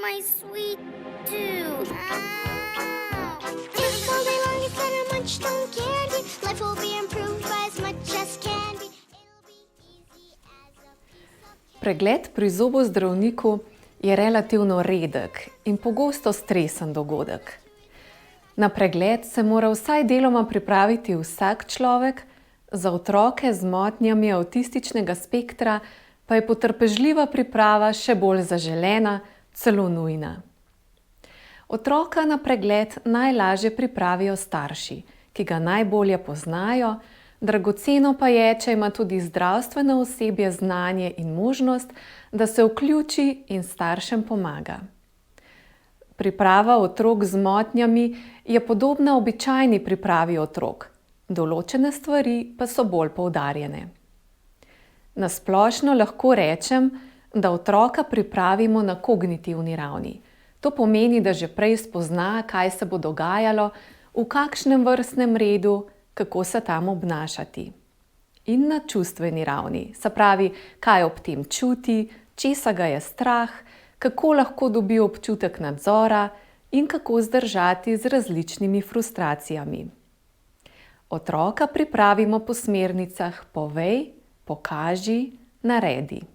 my sweet tooth. Ow. If all day long instead of munched on candy, life will be improved by as much as can be. It'll be easy as a piece of Pregled pri zobozdravniku je relativno redek in pogosto stresen dogodek. Na pregled se mora vsaj deloma pripraviti vsak človek, za otroke z motnjami avtističnega spektra pa je potrpežljiva priprava še bolj zaželena, celo nujna. Otroka na pregled najlažje pripravijo starši, ki ga najbolje poznajo, dragoceno pa je, če ima tudi zdravstveno osebje znanje in možnost, da se vključi in staršem pomaga. Priprava otrok z motnjami je podobna običajni pripravi otrok, določene stvari pa so bolj poudarjene. Na splošno lahko rečem, da otroka pripravimo na kognitivni ravni. To pomeni, da že prej spozna, kaj se bo dogajalo, v kakšnem vrstnem redu, kako se tam obnašati. In na čustveni ravni, se pravi, kaj ob tem čuti, česa ga je strah, kako lahko dobi občutek nadzora in kako zdržati z različnimi frustracijami. Otroka pripravimo po smernicah povej, pokaži, naredi.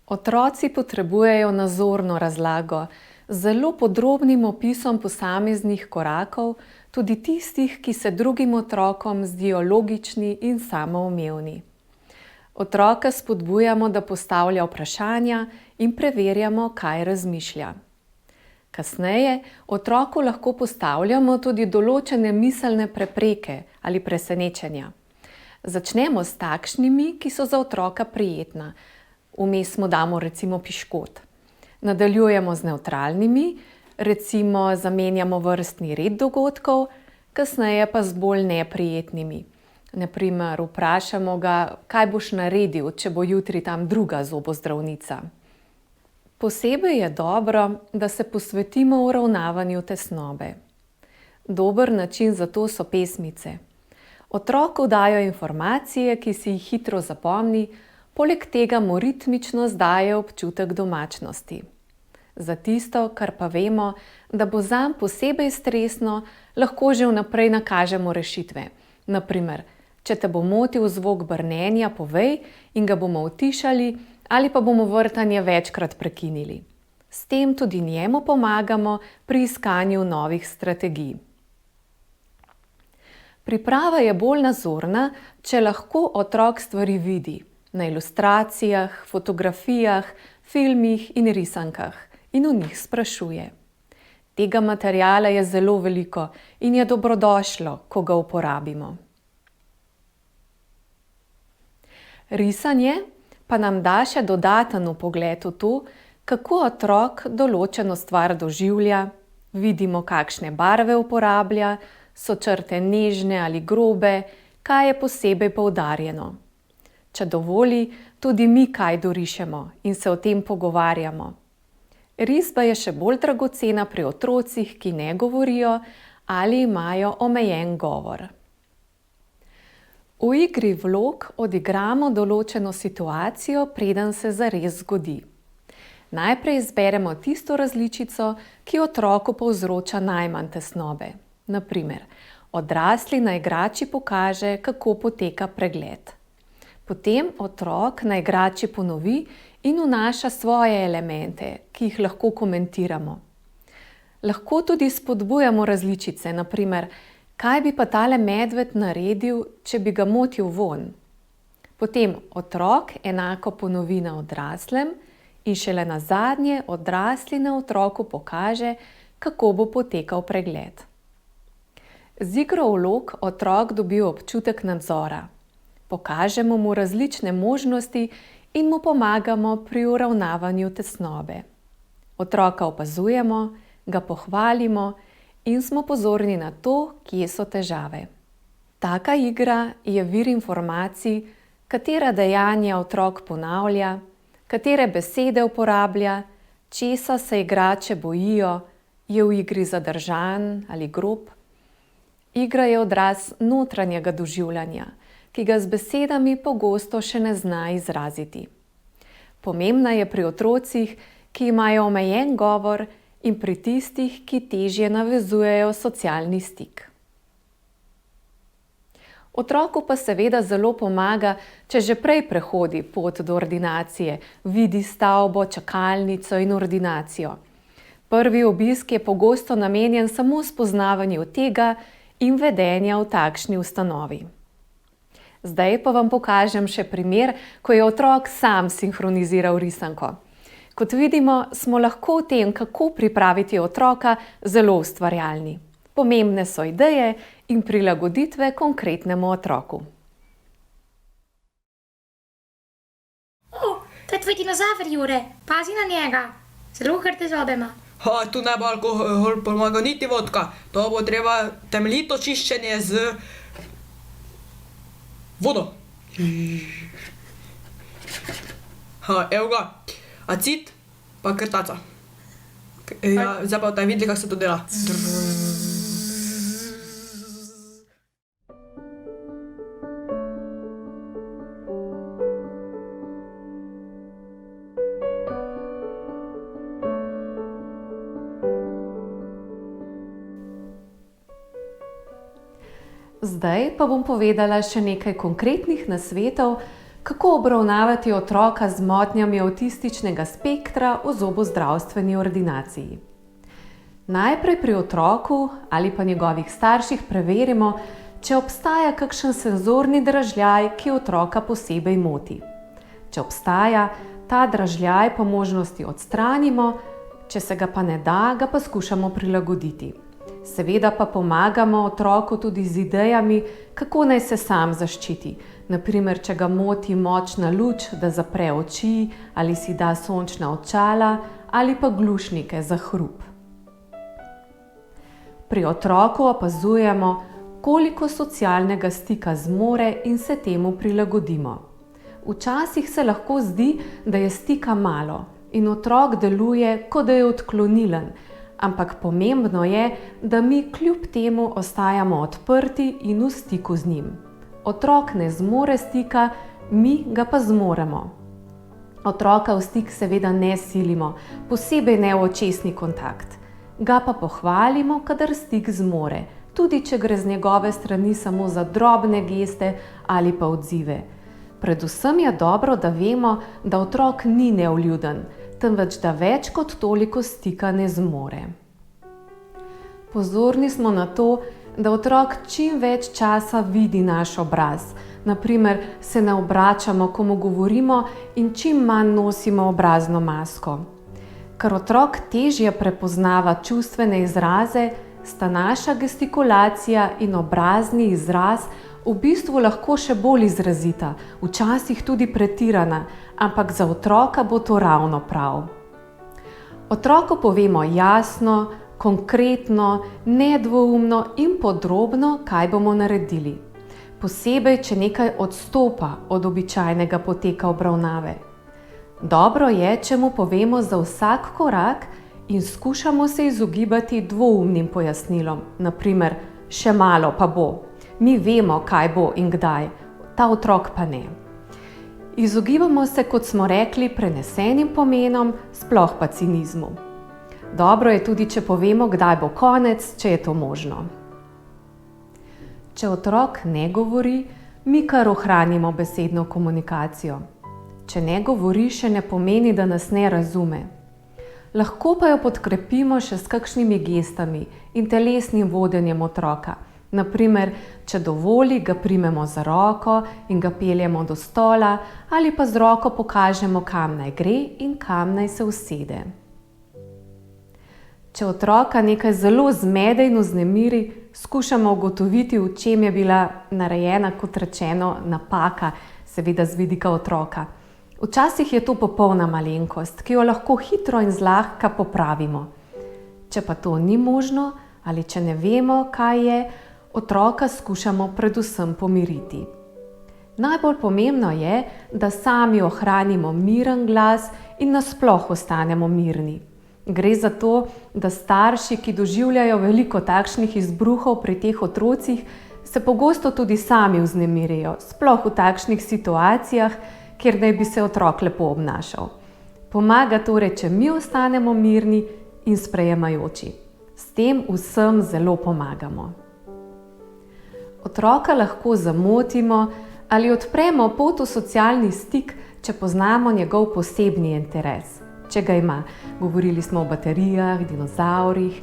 Otroci potrebujejo nazorno razlago z zelo podrobnim opisom posameznih korakov, tudi tistih, ki se drugim otrokom zdijo logični in samoumevni. Otroka spodbujamo, da postavlja vprašanja in preverjamo, kaj razmišlja. Kasneje otroku lahko postavljamo tudi določene miselne prepreke ali presenečenja. Začnemo s takšnimi, ki so za otroka prijetna. Vmes mu damo recimo piškot. Nadaljujemo z nevtralnimi, recimo zamenjamo vrstni red dogodkov, kasneje pa z bolj neprijetnimi. Na primer, vprašamo ga, kaj boš naredil, če bo jutri tam druga zobozdravnica. Posebej je dobro, da se posvetimo uravnavanju tesnobe. Dober način za to so pesmice. Otroku dajo informacije, ki si jih hitro zapomni, poleg tega mu ritmično daje občutek domačnosti. Za tisto, kar pa vemo, da bo zanj posebej stresno, lahko že vnaprej nakažemo rešitve. Na primer, če te bo motil zvok brnenja, povej in ga bomo utišali ali pa bomo vrtanje večkrat prekinili. S tem tudi njemu pomagamo pri iskanju novih strategij. Priprava je bolj nazorna, če lahko otrok stvari vidi na ilustracijah, fotografijah, filmih in risankah in o njih sprašuje. Tega materiala je zelo veliko in je dobrodošlo, ko ga uporabimo. Risanje pa nam da še dodaten vpogled v to, kako otrok določeno stvar doživlja, vidimo, kakšne barve uporablja, so črte nežne ali grobe, kaj je posebej poudarjeno. Če dovoli, tudi mi kaj dorišemo in se o tem pogovarjamo. Risba je še bolj dragocena pri otrocih, ki ne govorijo ali imajo omejen govor. V igri vlog odigramo določeno situacijo, preden se zares zgodi. Najprej izberemo tisto različico, ki otroku povzroča najmanj tesnobe. Na primer, odrasli na igrači pokaže, kako poteka pregled. Potem otrok na igrači ponovi in vnaša svoje elemente, ki jih lahko komentiramo. Lahko tudi spodbujamo različice, na primer, kaj bi pa tale medved naredil, če bi ga motil vonj? Potem otrok enako ponovi na odraslem in šele nazadnje odrasli na otroku pokaže, kako bo potekal pregled. Z igro vlog otrok dobi občutek nadzora. Pokažemo mu različne možnosti in mu pomagamo pri uravnavanju tesnobe. Otroka opazujemo, ga pohvalimo in smo pozorni na to, kje so težave. Taka igra je vir informacij, katera dejanja otrok ponavlja, katere besede uporablja, česa se igrače bojijo, je v igri zadržan ali grob. Igra je odraz notranjega doživljanja, ki ga z besedami pogosto še ne zna izraziti. Pomembna je pri otrocih, ki imajo omejen govor, in pri tistih, ki težje navezujejo socialni stik. Otroku pa seveda zelo pomaga, če že prej prehodi pot do ordinacije, vidi stavbo, čakalnico in ordinacijo. Prvi obisk je pogosto namenjen samo spoznavanju tega in vedenja v takšni ustanovi. Zdaj pa vam pokažem še primer, ko je otrok sam sinhroniziral risanko. Kot vidimo, smo lahko v tem, kako pripraviti otroka, zelo ustvarjalni. Pomembne so ideje in prilagoditve konkretnemu otroku. To je tvoj dinozaver, Jure. Pazi na njega. Zelo grde zobe ima. Tu ne bo alkohol pomagal, niti vodka. To bo treba temeljito čiščenje z vodo. Evo ga. Acid pa krtaca. Ja, zdaj pa videli, kako se to dela. Zdaj pa bom povedala še nekaj konkretnih nasvetov, kako obravnavati otroka z motnjami avtističnega spektra v zobozdravstveni ordinaciji. Najprej pri otroku ali pa njegovih starših preverimo, če obstaja kakšen senzorni dražljaj, ki otroka posebej moti. Če obstaja, ta dražljaj po možnosti odstranimo, če se ga pa ne da, ga pa skušamo prilagoditi. Seveda pa pomagamo otroku tudi z idejami, kako naj se sam zaščiti. Na primer, če ga moti močna luč, da zapre oči ali si da sončna očala ali pa glušnike za hrup. Pri otroku opazujemo, koliko socialnega stika zmore in se temu prilagodimo. Včasih se lahko zdi, da je stika malo in otrok deluje, kot da je odklonilen, ampak pomembno je, da mi kljub temu ostajamo odprti in v stiku z njim. Otrok ne zmore stika, mi ga pa zmoremo. Otroka v stik seveda ne silimo, posebej ne v očesni kontakt. Ga pa pohvalimo, kadar stik zmore, tudi če gre z njegove strani samo za drobne geste ali pa odzive. Predvsem je dobro, da vemo, da otrok ni nevljuden, temveč da več kot toliko stika ne zmore. Pozorni smo na to, da otrok čim več časa vidi naš obraz. Na primer, se ne obračamo, ko mu govorimo, in čim manj nosimo obrazno masko. Ker otrok težje prepoznava čustvene izraze, sta naša gestikulacija in obrazni izraz v bistvu lahko še bolj izrazita, včasih tudi pretirana, ampak za otroka bo to ravno prav. Otroku povemo jasno, konkretno, nedvoumno in podrobno, kaj bomo naredili. Posebej, če nekaj odstopa od običajnega poteka obravnave. Dobro je, če mu povemo za vsak korak in skušamo se izogibati dvoumnim pojasnilom. Na primer, še malo pa bo. Mi vemo, kaj bo in kdaj, ta otrok pa ne. Izogibamo se, kot smo rekli, prenesenim pomenom, sploh pa cinizmu. Dobro je tudi, če povemo, kdaj bo konec, če je to možno. Če otrok ne govori, mi kar ohranimo besedno komunikacijo. Če ne govori, še ne pomeni, da nas ne razume. Lahko pa jo podkrepimo še s kakšnimi gestami in telesnim vodenjem otroka. Na primer, če dovoli, ga primemo za roko in ga peljemo do stola ali pa z roko pokažemo, kam naj gre in kam naj se usede. Če otroka nekaj zelo zmede in vznemiri, skušamo ugotoviti, v čem je bila narejena, kot rečeno, napaka, seveda z vidika otroka. Včasih je to popolna malenkost, ki jo lahko hitro in zlahka popravimo. Če pa to ni možno ali če ne vemo, kaj je, otroka skušamo predvsem pomiriti. Najbolj pomembno je, da sami ohranimo miren glas in nasploh ostanemo mirni. Gre za to, da starši, ki doživljajo veliko takšnih izbruhov pri teh otrocih, se pogosto tudi sami vznemirijo, sploh v takšnih situacijah, kjer naj bi se otrok lepo obnašal. Pomaga torej, če mi ostanemo mirni in sprejemajoči. S tem vsem zelo pomagamo. Otroka lahko zamotimo ali odpremo pot v socialni stik, če poznamo njegov posebni interes. Če ga ima, govorili smo o baterijah, dinozaurih.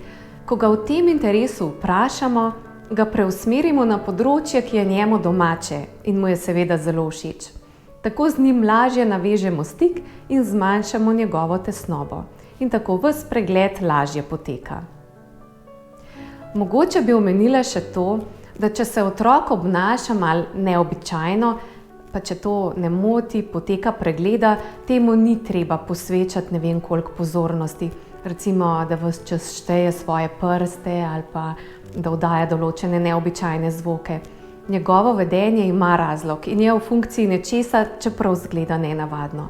Ko ga v tem interesu vprašamo, ga preusmerimo na področje, ki je njemu domače in mu je seveda zelo všeč. Tako z njim lažje navežemo stik in zmanjšamo njegovo tesnobo. In tako ves pregled lažje poteka. Mogoče bi omenila še to, da če se otrok obnaša malo neobičajno, pa če to ne moti poteka pregleda, temu ni treba posvečati ne vem koliko pozornosti. Recimo, da ves čas šteje svoje prste ali pa da oddaja določene neobičajne zvoke. Njegovo vedenje ima razlog in je v funkciji nečesa, čeprav zgleda nenavadno.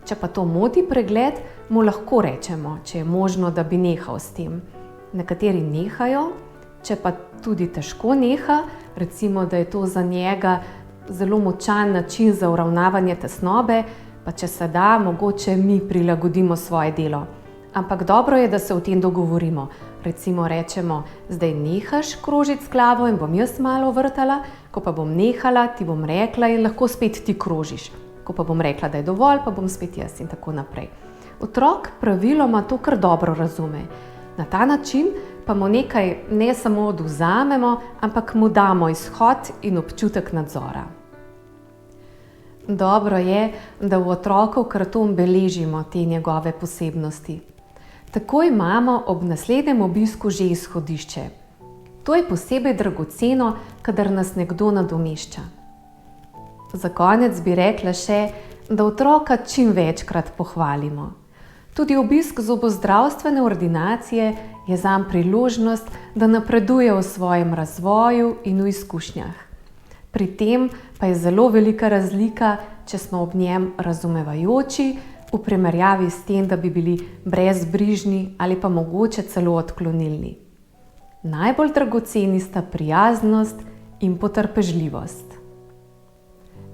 Če pa to moti pregled, mu lahko rečemo, če je možno, da bi nehal s tem. Nekateri nehajo, če pa tudi težko neha, recimo, da je to za njega zelo močan način za uravnavanje tesnobe, pa če se da, mogoče mi prilagodimo svoje delo. Ampak dobro je, da se o tem dogovorimo. Recimo rečemo, zdaj nehaš krožiti s glavo in bom jaz malo vrtala, ko pa bom nehala, ti bom rekla in lahko spet ti krožiš. Ko pa bom rekla, da je dovolj, pa bom spet jaz in tako naprej. Otrok praviloma to kar dobro razume. Na ta način pa mu nekaj ne samo odvzamemo, ampak mu damo izhod in občutek nadzora. Dobro je, da v otrokov karton beležimo te njegove posebnosti. Tako imamo ob naslednjem obisku že izhodišče. To je posebej dragoceno, kadar nas nekdo nadomešča. Za konec bi rekla še, da otroka čim večkrat pohvalimo. Tudi obisk zobozdravstvene ordinacije je zanj priložnost, da napreduje v svojem razvoju in v izkušnjah. Pri tem pa je zelo velika razlika, če smo ob njem razumevajoči, v primerjavi s tem, da bi bili brezbrižni ali pa mogoče celo odklonilni. Najbolj dragoceni sta prijaznost in potrpežljivost.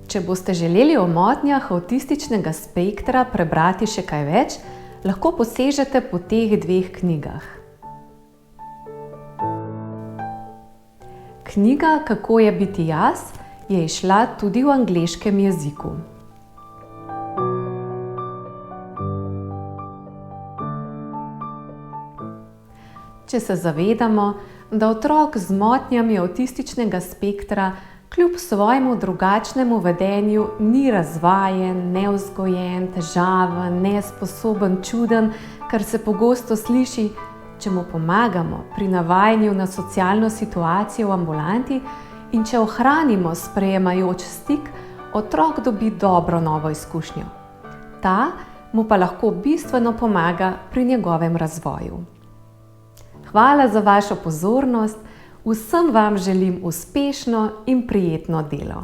Če boste želeli o motnjah avtističnega spektra prebrati še kaj več, lahko posežete po teh dveh knjigah. Knjiga Kako je biti jaz je izšla tudi v angleškem jeziku. Če se zavedamo, da otrok z motnjami avtističnega spektra kljub svojemu drugačnemu vedenju ni razvajen, nevzgojen, težaven, nesposoben, čuden, kar se pogosto sliši, če mu pomagamo pri navajanju na socialno situacijo v ambulanti in če ohranimo sprejemajoč stik, otrok dobi dobro novo izkušnjo. Ta mu pa lahko bistveno pomaga pri njegovem razvoju. Hvala za vašo pozornost, vsem vam želim uspešno in prijetno delo.